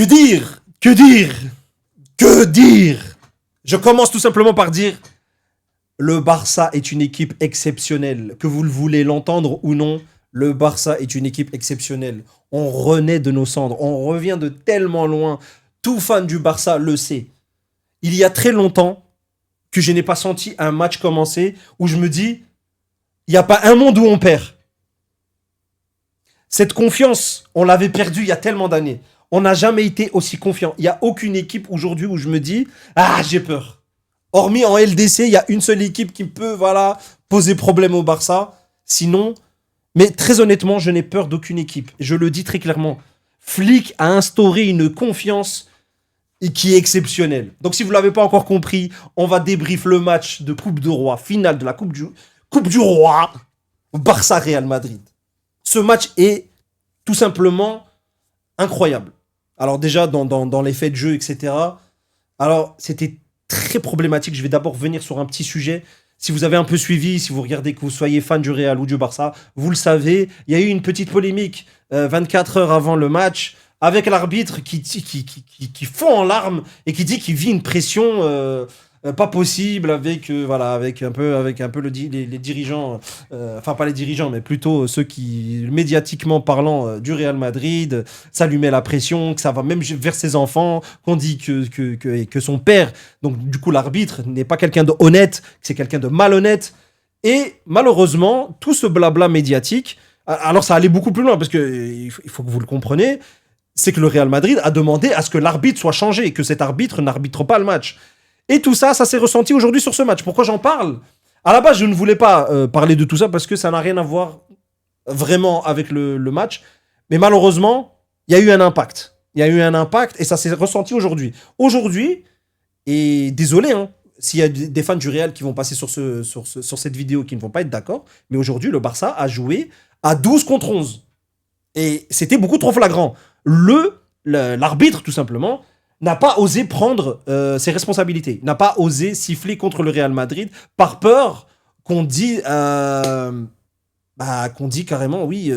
Que dire? Que dire? Que dire? Je commence tout simplement par dire le Barça est une équipe exceptionnelle. Que vous le voulez l'entendre ou non, le Barça est une équipe exceptionnelle. On renaît de nos cendres. On revient de tellement loin. Tout fan du Barça le sait. Il y a très longtemps que je n'ai pas senti un match commencer où je me dis, il n'y a pas un monde où on perd. Cette confiance, on l'avait perdue il y a tellement d'années. On n'a jamais été aussi confiant. Il n'y a aucune équipe aujourd'hui où je me dis, ah, j'ai peur. Hormis en LDC, il y a une seule équipe qui peut, voilà, poser problème au Barça. Sinon, mais très honnêtement, je n'ai peur d'aucune équipe. Je le dis très clairement. Flick a instauré une confiance qui est exceptionnelle. Donc si vous ne l'avez pas encore compris, on va débrief le match de Coupe de Roi, finale de la Coupe du Roi, Barça-Real Madrid. Ce match est tout simplement incroyable. Alors déjà, dans les faits de jeu, etc. Alors, c'était très problématique. Je vais d'abord venir sur un petit sujet. Si vous avez un peu suivi, si vous regardez, que vous soyez fan du Real ou du Barça, vous le savez, il y a eu une petite polémique 24 heures avant le match avec l'arbitre qui fond en larmes et qui dit qu'il vit une pression pas possible avec voilà avec un peu les dirigeants, enfin pas les dirigeants mais plutôt ceux qui médiatiquement parlant du Real Madrid, ça lui met la pression, que ça va même vers ses enfants, qu'on dit que son père, donc du coup l'arbitre n'est pas quelqu'un de honnête, que c'est quelqu'un de malhonnête. Et malheureusement tout ce blabla médiatique, alors ça allait beaucoup plus loin parce que il faut que vous le compreniez, c'est que le Real Madrid a demandé à ce que l'arbitre soit changé et que cet arbitre n'arbitre pas le match. Et tout ça, ça s'est ressenti aujourd'hui sur ce match. Pourquoi j'en parle? À la base, je ne voulais pas parler de tout ça parce que ça n'a rien à voir vraiment avec le match. Mais malheureusement, il y a eu un impact. Il y a eu un impact et ça s'est ressenti aujourd'hui. Aujourd'hui, et désolé, hein, s'il y a des fans du Real qui vont passer sur cette vidéo qui ne vont pas être d'accord, mais aujourd'hui, le Barça a joué à 12 contre 11. Et c'était beaucoup trop flagrant. L'arbitre, tout simplement, n'a pas osé prendre ses responsabilités, n'a pas osé siffler contre le Real Madrid par peur qu'on dit carrément, oui,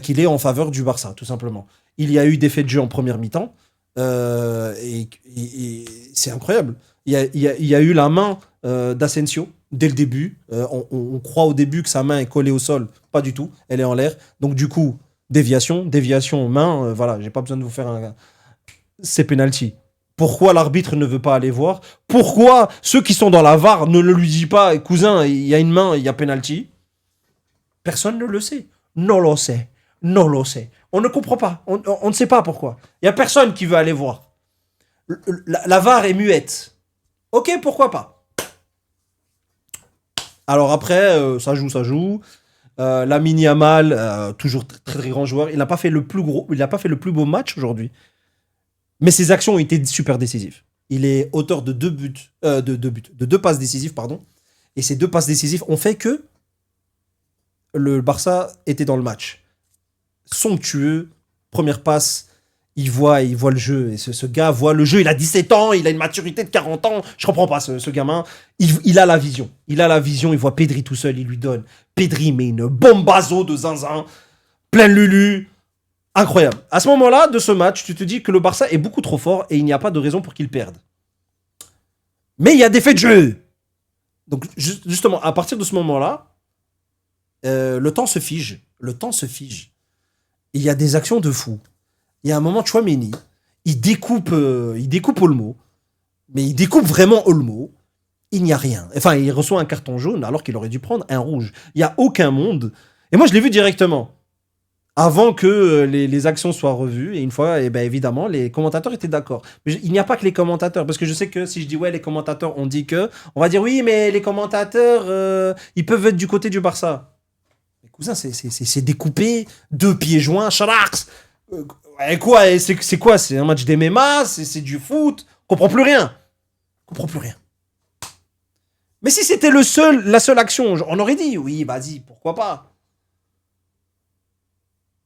qu'il est en faveur du Barça, tout simplement. Il y a eu des faits de jeu en première mi-temps, et c'est incroyable. Il y a eu la main d'Asensio dès le début. On croit au début que sa main est collée au sol, pas du tout, elle est en l'air. Donc du coup, déviation, main, voilà, j'ai pas besoin de vous faire c'est penalty. Pourquoi l'arbitre ne veut pas aller voir? Pourquoi ceux qui sont dans la VAR ne le lui disent pas, cousin, il y a une main, il y a penalty? Personne ne le sait. Non lo sait. Non lo sait. On ne comprend pas. On ne sait pas pourquoi. Il n'y a personne qui veut aller voir. La VAR est muette. Ok, pourquoi pas? Alors après, ça joue. Lamine Yamal, toujours très, très grand joueur. Il n'a pas fait le plus beau match aujourd'hui. Mais ses actions ont été super décisives. Il est auteur de deux passes décisives, pardon. Et ces deux passes décisives ont fait que le Barça était dans le match. Somptueux, première passe, il voit le jeu. Et ce gars voit le jeu, il a 17 ans, il a une maturité de 40 ans. Je comprends pas ce gamin. Il a la vision. Il voit Pedri tout seul, il lui donne. Pedri met une bombazo de zinzin, plein de lulu. Incroyable. À ce moment-là, de ce match, tu te dis que le Barça est beaucoup trop fort et il n'y a pas de raison pour qu'il perde. Mais il y a des faits de jeu. Donc, justement, à partir de ce moment-là, le temps se fige. Et il y a des actions de fou. Il y a un moment, Tchouaméni, il découpe Olmo. Mais il découpe vraiment Olmo. Il n'y a rien. Enfin, il reçoit un carton jaune alors qu'il aurait dû prendre un rouge. Il n'y a aucun monde. Et moi, je l'ai vu directement. Avant que les actions soient revues, et une fois, évidemment, les commentateurs étaient d'accord. Mais il n'y a pas que les commentateurs, parce que je sais que si je dis ouais, les commentateurs ont dit que, on va dire oui, mais les commentateurs, ils peuvent être du côté du Barça. Mais cousin, c'est découpé, 2 pieds joints, Chalax. C'est quoi? C'est un match d'MMA, c'est du foot. On comprend plus rien. Mais si c'était la seule action, on aurait dit oui, vas-y, pourquoi pas.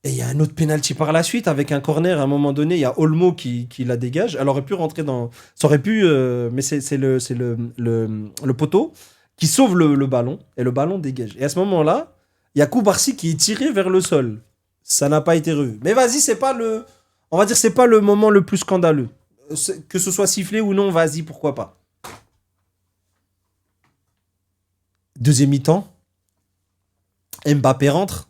Et il y a un autre penalty par la suite avec un corner à un moment donné. Il y a Olmo qui la dégage. Elle aurait pu rentrer dans. Ça aurait pu. Mais c'est le poteau qui sauve le ballon. Et le ballon dégage. Et à ce moment-là, il y a Koubarsi qui est tiré vers le sol. Ça n'a pas été revu. Mais vas-y, c'est pas le. On va dire c'est pas le moment le plus scandaleux. Que ce soit sifflé ou non, vas-y, pourquoi pas. Deuxième mi-temps, Mbappé rentre.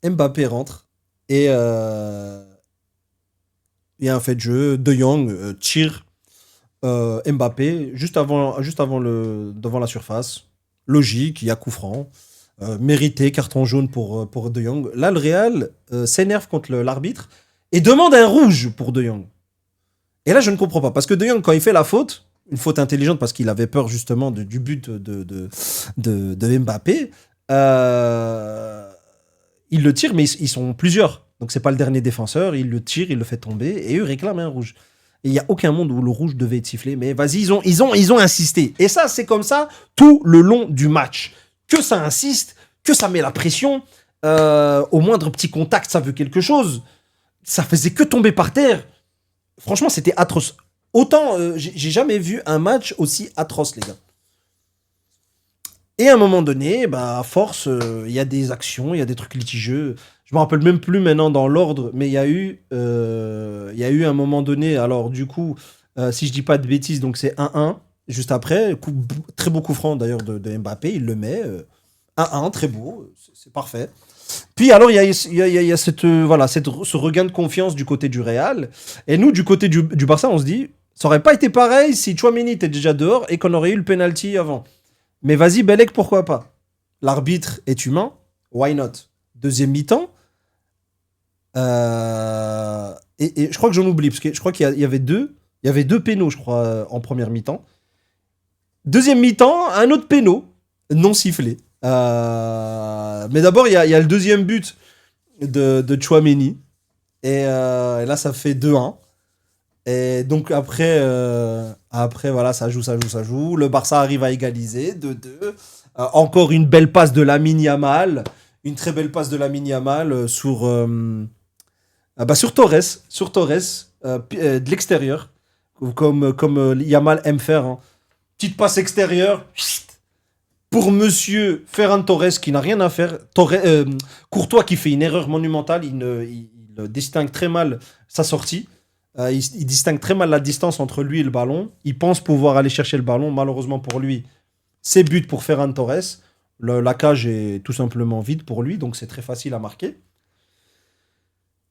Mbappé rentre. Et il y a un fait de jeu. De Jong tire Mbappé devant la surface. Logique, il y a coup franc. Mérité, carton jaune pour De Jong. Là, le Real s'énerve contre l'arbitre et demande un rouge pour De Jong. Et là, je ne comprends pas. Parce que De Jong, quand il fait la faute, une faute intelligente parce qu'il avait peur justement du but de Mbappé, il le tire, mais ils sont plusieurs. Donc, c'est pas le dernier défenseur. Il le tire, il le fait tomber et eux réclament un rouge. Et il n'y a aucun monde où le rouge devait être sifflé. Mais vas-y, ils ont insisté. Et ça, c'est comme ça tout le long du match. Que ça insiste, que ça met la pression. Au moindre petit contact, ça veut quelque chose. Ça faisait que tomber par terre. Franchement, c'était atroce. Autant, j'ai jamais vu un match aussi atroce, les gars. Et à un moment donné, bah, à force, il y a des actions, il y a des trucs litigieux. Je me rappelle même plus maintenant dans l'ordre, mais il y a eu un moment donné. Alors, du coup, si je dis pas de bêtises, donc c'est 1-1. Juste après, très beau coup franc d'ailleurs de Mbappé, il le met. 1-1, très beau, c'est parfait. Puis alors, il y a ce regain de confiance du côté du Real. Et nous, du côté du Barça, on se dit, ça aurait pas été pareil si Tchouaméni était déjà dehors et qu'on aurait eu le penalty avant. Mais vas-y, Belek, pourquoi pas? L'arbitre est humain, why not? Deuxième mi-temps. Et je crois que j'en oublie, parce que je crois qu'il y avait deux pénaux, je crois, en première mi-temps. Deuxième mi-temps, un autre péno, non sifflé. Mais d'abord, il y a le deuxième but de Chouameni. Et là, ça fait 2-1. Et donc après, voilà, ça joue. Le Barça arrive à égaliser 2-2. Encore une belle passe de Lamine Yamal. Une très belle passe de Lamine Yamal sur Torres, de l'extérieur. Comme Yamal aime faire, hein. Petite passe extérieure. Pour monsieur Ferran Torres qui n'a rien à faire. Courtois qui fait une erreur monumentale. Il distingue très mal sa sortie. Il distingue très mal la distance entre lui et le ballon. Il pense pouvoir aller chercher le ballon. Malheureusement pour lui, c'est but pour Ferran Torres. La cage est tout simplement vide pour lui, donc c'est très facile à marquer.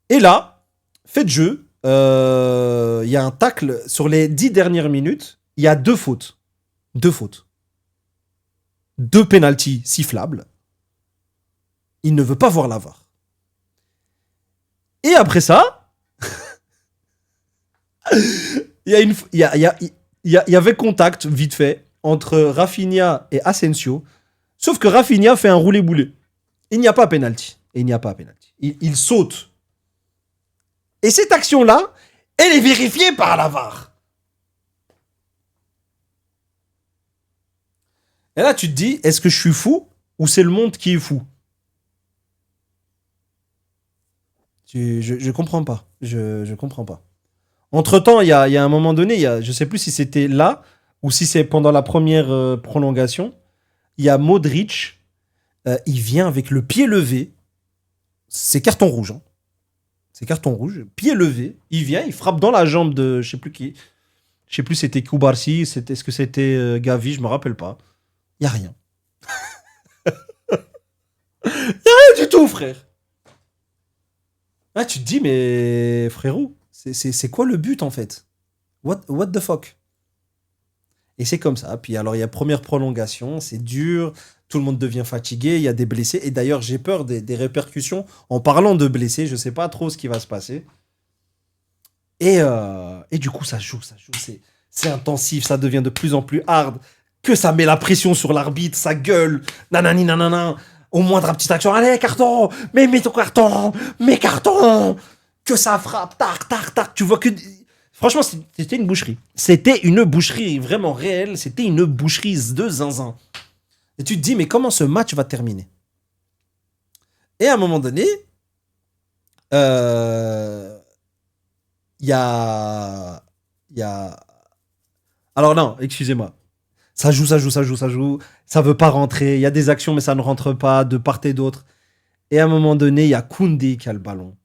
Et là, fait de jeu, il y a un tacle sur les 10 dernières minutes. Il y a deux fautes. Deux fautes. Deux pénaltys sifflables. Il ne veut pas voir la VAR. Et après ça, il y avait contact vite fait entre Rafinha et Asensio. Sauf que Rafinha fait un roulé-boulé. Il n'y a pas pénalty. Il saute. Et cette action-là, elle est vérifiée par la VAR. Et là, tu te dis, est-ce que je suis fou ou c'est le monde qui est fou? Je comprends pas. Je comprends pas. Entre-temps, il y a un moment donné, je sais plus si c'était là ou si c'est pendant la première prolongation. Il y a Modric, il vient avec le pied levé. C'est carton rouge. Hein. C'est carton rouge. Pied levé. Il vient, il frappe dans la jambe de je sais plus qui. Je sais plus si c'était Koubarsi, est-ce que c'était Gavi, je me rappelle pas. Il y a rien. Rien du tout, frère. Ah, tu te dis, mais frérot, c'est quoi le but en fait? What the fuck? Et c'est comme ça. Puis alors, il y a première prolongation, c'est dur, tout le monde devient fatigué, il y a des blessés. Et d'ailleurs, j'ai peur des répercussions en parlant de blessés. Je sais pas trop ce qui va se passer. Et du coup, ça joue. C'est intensif, ça devient de plus en plus hard. Que ça met la pression sur l'arbitre, ça gueule. Nanani, nanana. Au moindre petite action, allez, carton, mais mets ton carton, mets carton. Que ça frappe, tac, tac, tac. Tu vois que. Franchement, c'était une boucherie. C'était une boucherie vraiment réelle. C'était une boucherie de zinzin. Et tu te dis, mais comment ce match va terminer? Et à un moment donné, il y a. Il y a. Alors non, excusez-moi. Ça joue. Ça veut pas rentrer. Il y a des actions, mais ça ne rentre pas de part et d'autre. Et à un moment donné, il y a Koundé qui a le ballon.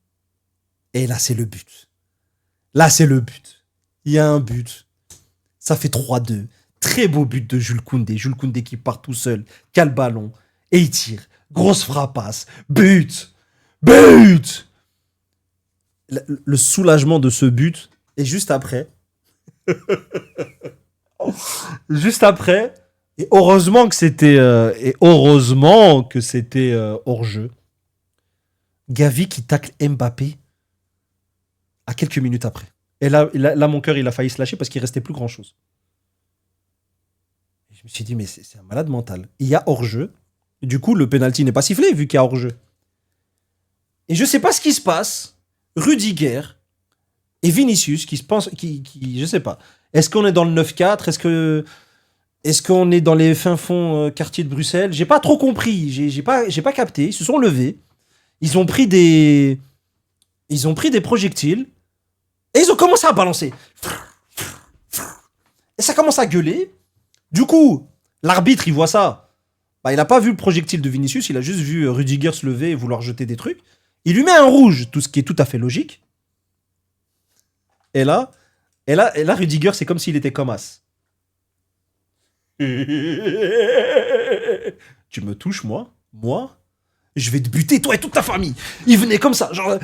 Et là, c'est le but. Là, c'est le but. Il y a un but. Ça fait 3-2. Très beau but de Jules Koundé. Jules Koundé qui part tout seul, qui a le ballon. Et il tire. Grosse frappasse. But. But. Le soulagement de ce but. Et juste après. Juste après. Et heureusement que c'était. Hors-jeu. Gavi qui tacle Mbappé à quelques minutes après. Et là, mon cœur, il a failli se lâcher parce qu'il restait plus grand-chose. Je me suis dit, mais c'est un malade mental. Il y a hors-jeu. Du coup, le penalty n'est pas sifflé vu qu'il y a hors-jeu. Et je sais pas ce qui se passe. Rudiger et Vinicius qui se pensent... je sais pas. Est-ce qu'on est dans le 9-4 Est-ce qu'on est dans les fins fonds quartiers de Bruxelles? J'ai pas trop compris. J'ai pas capté. Ils se sont levés. Ils ont pris des projectiles. Et ils ont commencé à balancer. Et ça commence à gueuler. Du coup, l'arbitre, il voit ça. Bah, il n'a pas vu le projectile de Vinicius, il a juste vu Rudiger se lever et vouloir jeter des trucs. Il lui met un rouge, tout ce qui est tout à fait logique. Et là, Rudiger, c'est comme s'il était comme As. Tu me touches, moi, je vais te buter, toi et toute ta famille. Il venait comme ça, genre,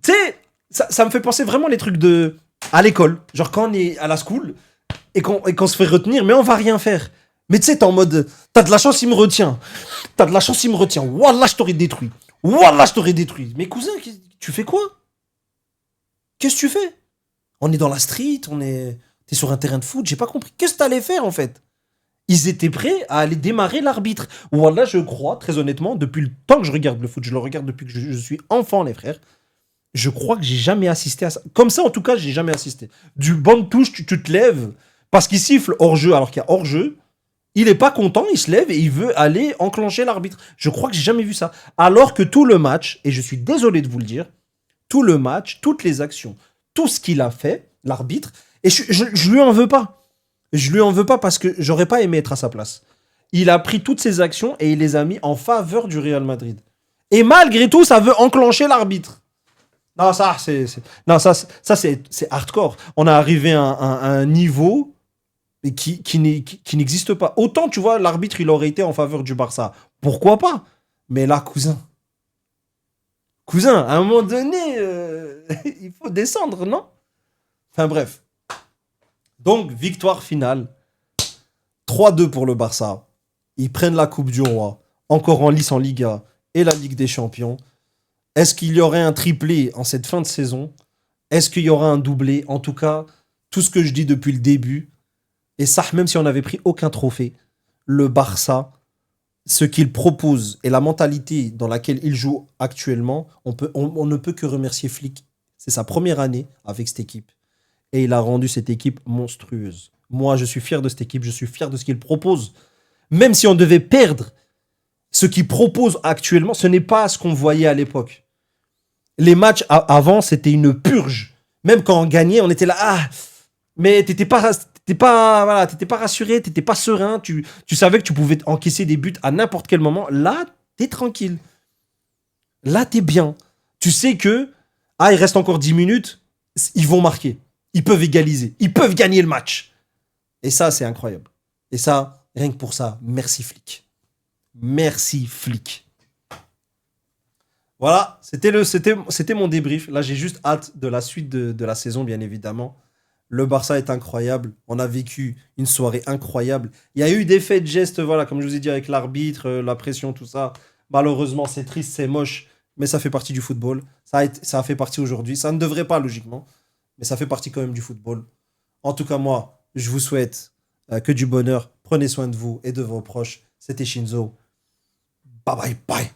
tu sais, ça me fait penser vraiment les trucs à l'école. Genre quand on est à la school et qu'on se fait retenir, mais on va rien faire. Mais tu sais, t'es en mode, t'as de la chance, il me retient. Wallah, je t'aurais détruit. Mais cousin, tu fais quoi? Qu'est-ce que tu fais? On est dans la street, t'es sur un terrain de foot, j'ai pas compris. Qu'est-ce que t'allais faire en fait? Ils étaient prêts à aller démarrer l'arbitre. Wallah, je crois, très honnêtement, depuis le temps que je regarde le foot, je le regarde depuis que je suis enfant, les frères. Je crois que j'ai jamais assisté à ça. Comme ça, en tout cas, j'ai jamais assisté. Du banc de touche, tu te lèves parce qu'il siffle hors-jeu alors qu'il y a hors-jeu. Il est pas content, il se lève et il veut aller enclencher l'arbitre. Je crois que j'ai jamais vu ça. Alors que tout le match, et je suis désolé de vous le dire, tout le match, toutes les actions, tout ce qu'il a fait, l'arbitre, et je lui en veux pas. Je lui en veux pas parce que j'aurais pas aimé être à sa place. Il a pris toutes ses actions et il les a mis en faveur du Real Madrid. Et malgré tout, ça veut enclencher l'arbitre. Non, c'est hardcore. On est arrivé à un niveau qui n'existe pas. Autant, tu vois, l'arbitre, il aurait été en faveur du Barça. Pourquoi pas? Mais là, cousin, à un moment donné, il faut descendre, non? Enfin bref. Donc, victoire finale. 3-2 pour le Barça. Ils prennent la Coupe du Roi. Encore en lice en Liga et la Ligue des Champions. Est-ce qu'il y aurait un triplé en cette fin de saison? Est-ce qu'il y aura un doublé? En tout cas, tout ce que je dis depuis le début, et ça, même si on n'avait pris aucun trophée, le Barça, ce qu'il propose et la mentalité dans laquelle il joue actuellement, on ne peut que remercier Flick. C'est sa première année avec cette équipe. Et il a rendu cette équipe monstrueuse. Moi, je suis fier de cette équipe, je suis fier de ce qu'il propose. Même si on devait perdre, ce qu'il propose actuellement, ce n'est pas ce qu'on voyait à l'époque. Les matchs avant, c'était une purge. Même quand on gagnait, on était là, mais t'étais pas rassuré, t'étais pas serein, tu savais que tu pouvais encaisser des buts à n'importe quel moment. Là, t'es tranquille. Là, t'es bien. Tu sais que, il reste encore 10 minutes, ils vont marquer. Ils peuvent égaliser. Ils peuvent gagner le match. Et ça, c'est incroyable. Et ça, rien que pour ça, merci Flick. Merci Flick. Voilà, c'était mon débrief. Là, j'ai juste hâte de la suite de la saison, bien évidemment. Le Barça est incroyable. On a vécu une soirée incroyable. Il y a eu des faits de gestes, voilà, comme je vous ai dit, avec l'arbitre, la pression, tout ça. Malheureusement, c'est triste, c'est moche, mais ça fait partie du football. Ça a fait partie aujourd'hui. Ça ne devrait pas, logiquement, mais ça fait partie quand même du football. En tout cas, moi, je vous souhaite que du bonheur. Prenez soin de vous et de vos proches. C'était Shinzo. Bye bye bye.